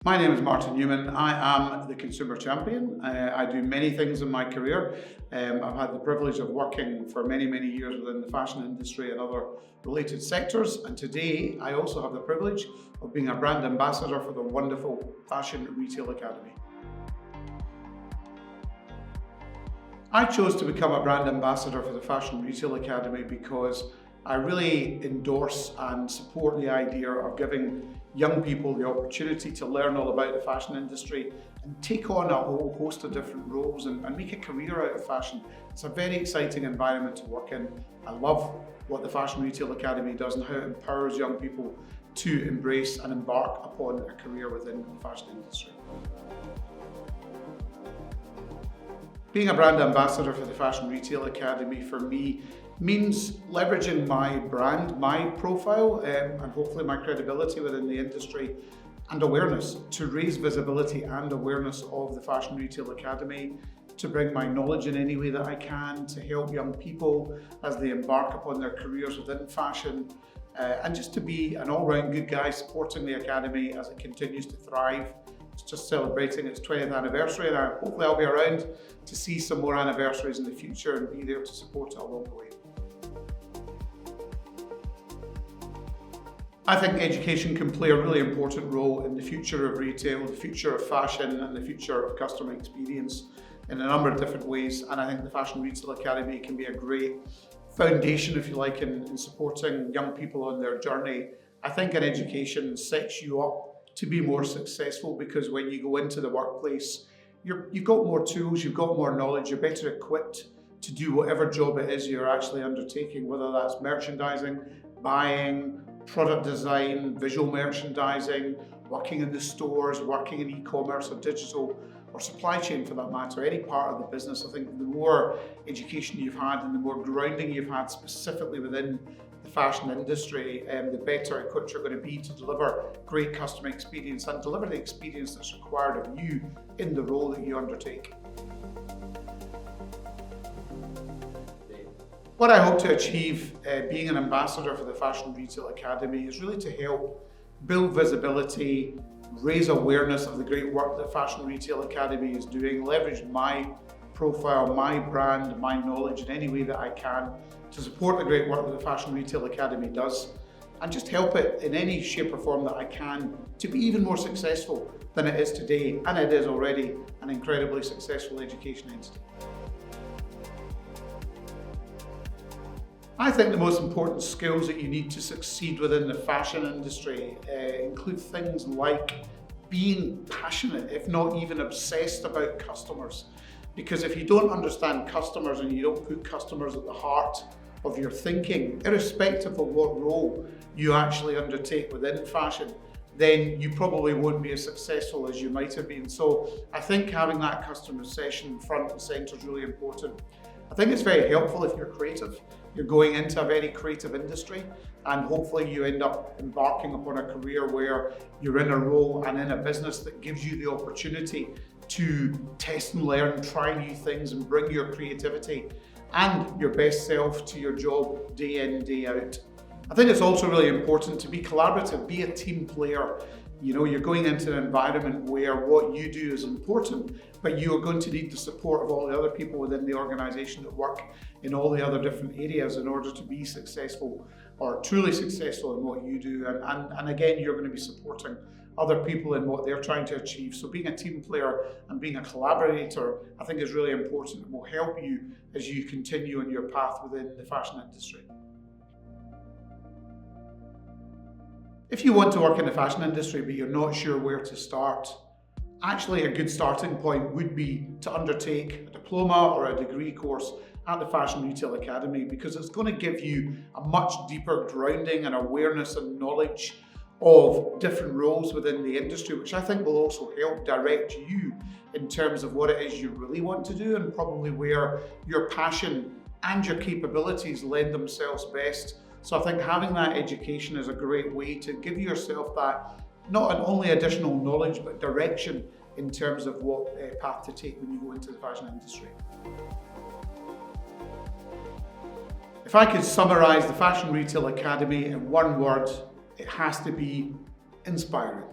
My name is Martin Newman. I am the consumer champion. I do many things in my career. I've had the privilege of working for many years within the fashion industry and other related sectors. And today I also have the privilege of being a brand ambassador for the wonderful Fashion Retail Academy. I chose to become a brand ambassador for the Fashion Retail Academy because I really endorse and support the idea of giving young people the opportunity to learn all about the fashion industry and take on a whole host of different roles and make a career out of fashion. It's a very exciting environment to work in. I love what the Fashion Retail Academy does and how it empowers young people to embrace and embark upon a career within the fashion industry. Being a brand ambassador for the Fashion Retail Academy for me means leveraging my brand, my profile, and hopefully my credibility within the industry and awareness to raise visibility and awareness of the Fashion Retail Academy, to bring my knowledge in any way that I can, to help young people as they embark upon their careers within fashion, and just to be an all-round good guy supporting the Academy as it continues to thrive. It's just celebrating its 20th anniversary, and hopefully I'll be around to see some more anniversaries in the future and be there to support it along the way. I think education can play a really important role in the future of retail, the future of fashion, and the future of customer experience in a number of different ways. And I think the Fashion Retail Academy can be a great foundation, if you like, in supporting young people on their journey. I think an education sets you up to be more successful because when you go into the workplace, you've got more tools, you've got more knowledge, you're better equipped to do whatever job it is you're actually undertaking, whether that's merchandising, buying, product design, visual merchandising, working in the stores, working in e-commerce or digital or supply chain for that matter, any part of the business. I think the more education you've had and the more grounding you've had specifically within the fashion industry, the better equipped you're going to be to deliver great customer experience and deliver the experience that's required of you in the role that you undertake. What I hope to achieve being an ambassador for the Fashion Retail Academy is really to help build visibility, raise awareness of the great work that Fashion Retail Academy is doing, leverage my profile, my brand, my knowledge in any way that I can to support the great work that the Fashion Retail Academy does and just help it in any shape or form that I can to be even more successful than it is today, and it is already an incredibly successful education entity. I think the most important skills that you need to succeed within the fashion industry include things like being passionate, if not even obsessed about customers. Because if you don't understand customers and you don't put customers at the heart of your thinking, irrespective of what role you actually undertake within fashion, then you probably won't be as successful as you might have been. So I think having that customer obsession front and center is really important. I think it's very helpful if you're creative. You're going into a very creative industry and hopefully you end up embarking upon a career where you're in a role and in a business that gives you the opportunity to test and learn, try new things and bring your creativity and your best self to your job day in, day out. I think it's also really important to be collaborative, be a team player. You know, you're going into an environment where what you do is important, but you are going to need the support of all the other people within the organization that work in all the other different areas in order to be successful or truly successful in what you do. And again, you're going to be supporting other people in what they're trying to achieve. So being a team player and being a collaborator, I think is really important and will help you as you continue on your path within the fashion industry. If you want to work in the fashion industry but you're not sure where to start, actually a good starting point would be to undertake a diploma or a degree course at the Fashion Retail Academy because it's going to give you a much deeper grounding and awareness and knowledge of different roles within the industry, which I think will also help direct you in terms of what it is you really want to do and probably where your passion and your capabilities lend themselves best. So I think having that education is a great way to give yourself that not only additional knowledge but direction in terms of what path to take when you go into the fashion industry. If I could summarize the Fashion Retail Academy in one word, it has to be inspiring.